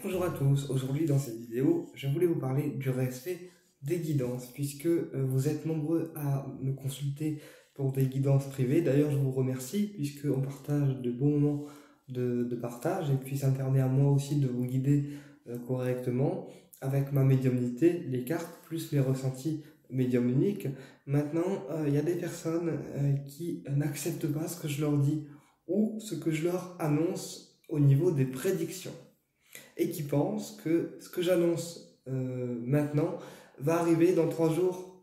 Bonjour à tous, aujourd'hui dans cette vidéo, je voulais vous parler du respect des guidances, puisque vous êtes nombreux à me consulter pour des guidances privées. D'ailleurs, je vous remercie, puisqu'on partage de bons moments de partage, et puis ça me permet à moi aussi de vous guider correctement avec ma médiumnité, les cartes, plus mes ressentis médiumniques. Maintenant, il y a des personnes qui n'acceptent pas ce que je leur dis, ou ce que je leur annonce au niveau des prédictions et qui pensent que ce que j'annonce maintenant va arriver dans 3 jours.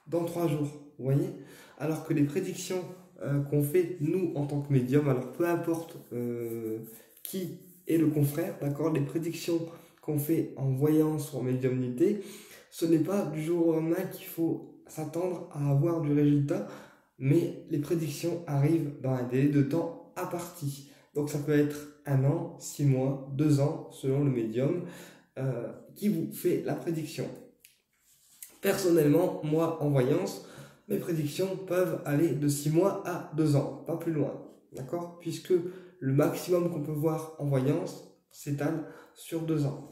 Dans 3 jours, vous voyez. Alors que les prédictions qu'on fait, nous, en tant que médium, alors peu importe qui est le confrère, d'accord, les prédictions qu'on fait en voyance ou en médiumnité, ce n'est pas du jour au lendemain qu'il faut s'attendre à avoir du résultat, mais les prédictions arrivent dans un délai de temps imparti. Donc ça peut être 1 an, 6 mois, 2 ans, selon le médium qui vous fait la prédiction. Personnellement, moi, en voyance, mes prédictions peuvent aller de 6 mois à 2 ans, pas plus loin, d'accord? Puisque le maximum qu'on peut voir en voyance s'étale sur 2 ans.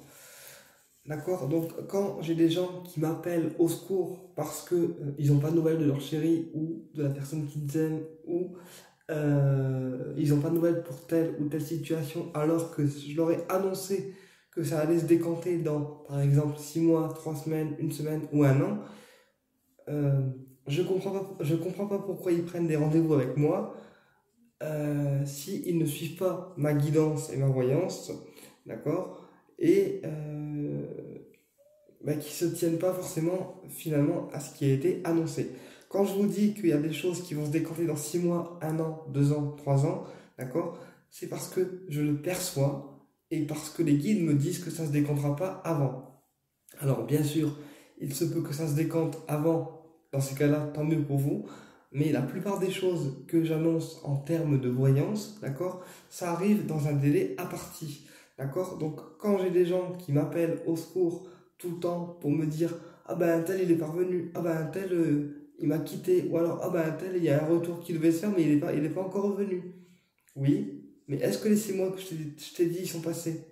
D'accord? Donc, quand j'ai des gens qui m'appellent au secours parce que ils n'ont pas de nouvelles de leur chéri ou de la personne qu'ils aiment, ou ils n'ont pas de nouvelles pour telle ou telle situation, alors que je leur ai annoncé que ça allait se décanter dans, par exemple, 6 mois, 3 semaines, 1 semaine ou 1 an, je comprends pas pourquoi ils prennent des rendez-vous avec moi s'ils ne suivent pas ma guidance et ma voyance, d'accord, et qui se tiennent pas forcément finalement à ce qui a été annoncé. Quand je vous dis qu'il y a des choses qui vont se décanter dans 6 mois, 1 an, 2 ans, 3 ans, d'accord, c'est parce que je le perçois et parce que les guides me disent que ça se décantera pas avant. Alors bien sûr, il se peut que ça se décante avant, dans ces cas-là, tant mieux pour vous, mais la plupart des choses que j'annonce en termes de voyance, d'accord, ça arrive dans un délai imparti, d'accord. Donc quand j'ai des gens qui m'appellent au secours tout le temps pour me dire ah ben un tel il est parvenu, ah ben un tel il m'a quitté, ou alors ah ben un tel il y a un retour qui devait se faire mais il est pas encore revenu. Oui, mais est-ce que les 6 mois que je t'ai dit ils sont passés?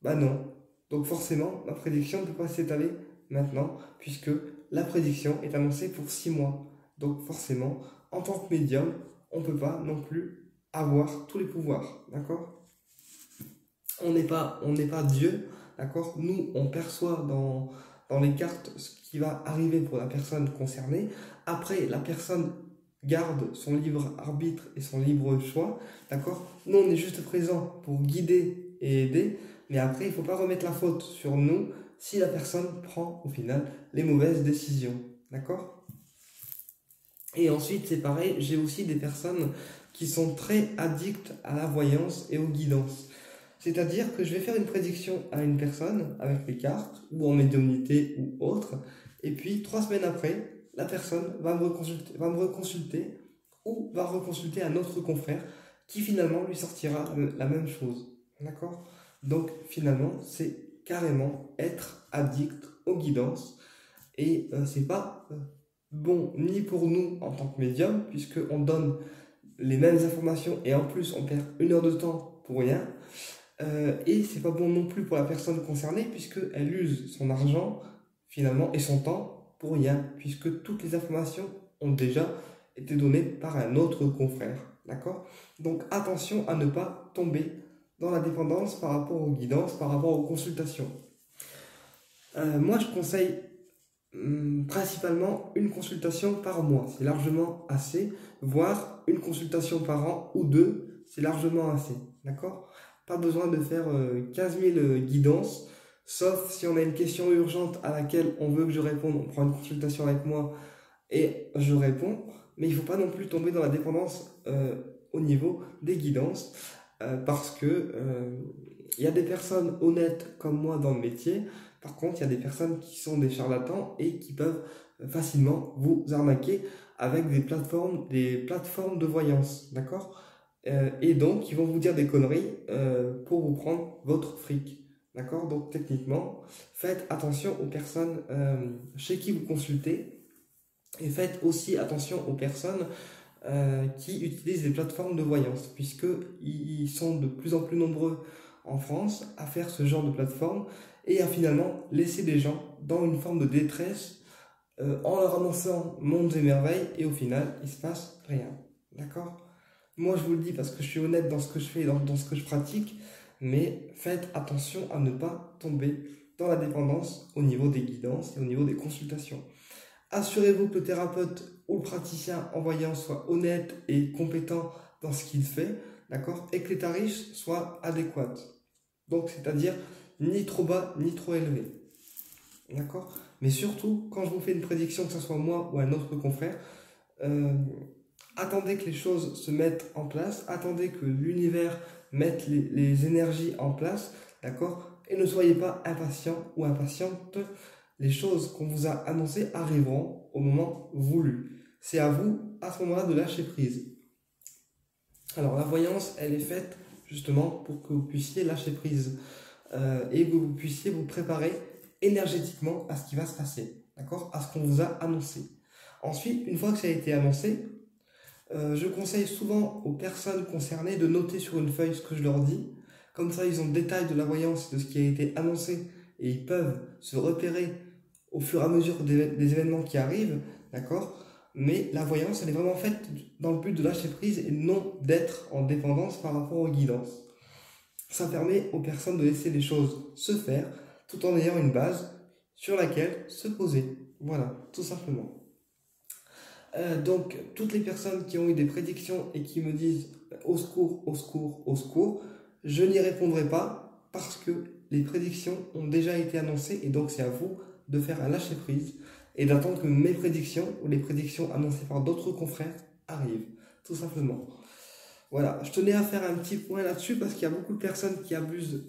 Bah non. Donc forcément ma prédiction ne peut pas s'étaler maintenant puisque la prédiction est annoncée pour 6 mois. Donc forcément en tant que médium on ne peut pas non plus avoir tous les pouvoirs, d'accord? On n'est pas Dieu, d'accord? Nous, on perçoit dans les cartes ce qui va arriver pour la personne concernée. Après, la personne garde son libre arbitre et son libre choix, d'accord? Nous, on est juste présent pour guider et aider, mais après, il ne faut pas remettre la faute sur nous si la personne prend, au final, les mauvaises décisions, d'accord? Et ensuite, c'est pareil, j'ai aussi des personnes qui sont très addictes à la voyance et aux guidances. C'est-à-dire que je vais faire une prédiction à une personne avec les cartes, ou en médiumnité ou autre, et puis 3 semaines après, la personne va me reconsulter ou va reconsulter un autre confrère qui finalement lui sortira la même chose. D'accord? Donc finalement, c'est carrément être addict aux guidances, et c'est pas bon ni pour nous en tant que médium, puisqu'on donne les mêmes informations et en plus on perd 1 heure de temps pour rien. Et c'est pas bon non plus pour la personne concernée puisqu'elle use son argent finalement et son temps pour rien, puisque toutes les informations ont déjà été données par un autre confrère, d'accord? Donc attention à ne pas tomber dans la dépendance par rapport aux guidances, par rapport aux consultations. Moi je conseille principalement une consultation par mois, c'est largement assez, voire une consultation par an ou 2, c'est largement assez, d'accord? Pas besoin de faire 15 000 guidances, sauf si on a une question urgente à laquelle on veut que je réponde, on prend une consultation avec moi et je réponds, mais il ne faut pas non plus tomber dans la dépendance au niveau des guidances, parce que il y a des personnes honnêtes comme moi dans le métier. Par contre, il y a des personnes qui sont des charlatans et qui peuvent facilement vous arnaquer avec des plateformes de voyance, d'accord? Et donc, ils vont vous dire des conneries pour vous prendre votre fric, d'accord? Donc, techniquement, faites attention aux personnes chez qui vous consultez et faites aussi attention aux personnes qui utilisent des plateformes de voyance, puisqu'ils sont de plus en plus nombreux en France à faire ce genre de plateforme et à finalement laisser des gens dans une forme de détresse en leur annonçant mondes et merveilles et au final il se passe rien. D'accord? Moi je vous le dis parce que je suis honnête dans ce que je fais et dans ce que je pratique, mais faites attention à ne pas tomber dans la dépendance au niveau des guidances et au niveau des consultations. Assurez-vous que le thérapeute ou le praticien en voyant soit honnête et compétent dans ce qu'il fait, d'accord, et que les tarifs soient adéquats. Donc, c'est-à-dire ni trop bas ni trop élevé, d'accord. Mais surtout, quand je vous fais une prédiction, que ce soit moi ou un autre confrère, euh, attendez que les choses se mettent en place, attendez que l'univers mette les énergies en place, d'accord, et ne soyez pas impatient ou impatiente. Les choses qu'on vous a annoncées arriveront au moment voulu. C'est à vous, à ce moment-là, de lâcher prise. Alors, la voyance, elle est faite justement pour que vous puissiez lâcher prise et que vous puissiez vous préparer énergétiquement à ce qui va se passer, d'accord, à ce qu'on vous a annoncé. Ensuite, une fois que ça a été annoncé, je conseille souvent aux personnes concernées de noter sur une feuille ce que je leur dis. Comme ça, ils ont le détail de la voyance, de ce qui a été annoncé, et ils peuvent se repérer au fur et à mesure des événements qui arrivent, d'accord? Mais la voyance, elle est vraiment faite dans le but de lâcher prise et non d'être en dépendance par rapport aux guidances. Ça permet aux personnes de laisser les choses se faire, tout en ayant une base sur laquelle se poser. Voilà, tout simplement. Donc, toutes les personnes qui ont eu des prédictions et qui me disent au secours, au secours, au secours, je n'y répondrai pas parce que les prédictions ont déjà été annoncées et donc c'est à vous de faire un lâcher prise et d'attendre que mes prédictions ou les prédictions annoncées par d'autres confrères arrivent, tout simplement. Voilà, je tenais à faire un petit point là-dessus parce qu'il y a beaucoup de personnes qui abusent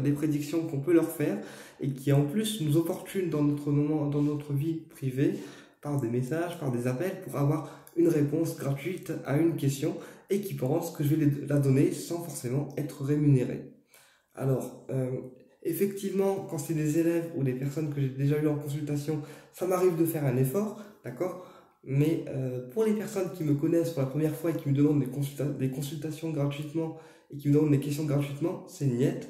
des prédictions qu'on peut leur faire et qui en plus nous importunent dans notre moment, dans notre vie privée par des messages, par des appels pour avoir une réponse gratuite à une question et qui pensent que je vais la donner sans forcément être rémunéré. Alors, effectivement, quand c'est des élèves ou des personnes que j'ai déjà eues en consultation, ça m'arrive de faire un effort, d'accord? Mais pour les personnes qui me connaissent pour la première fois et qui me demandent des consultations gratuitement et qui me demandent des questions gratuitement, c'est niette.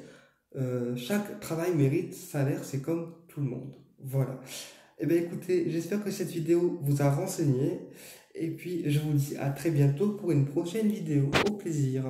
Chaque travail mérite salaire, c'est comme tout le monde. Voilà. Eh bien écoutez, j'espère que cette vidéo vous a renseigné. Et puis je vous dis à très bientôt pour une prochaine vidéo. Au plaisir.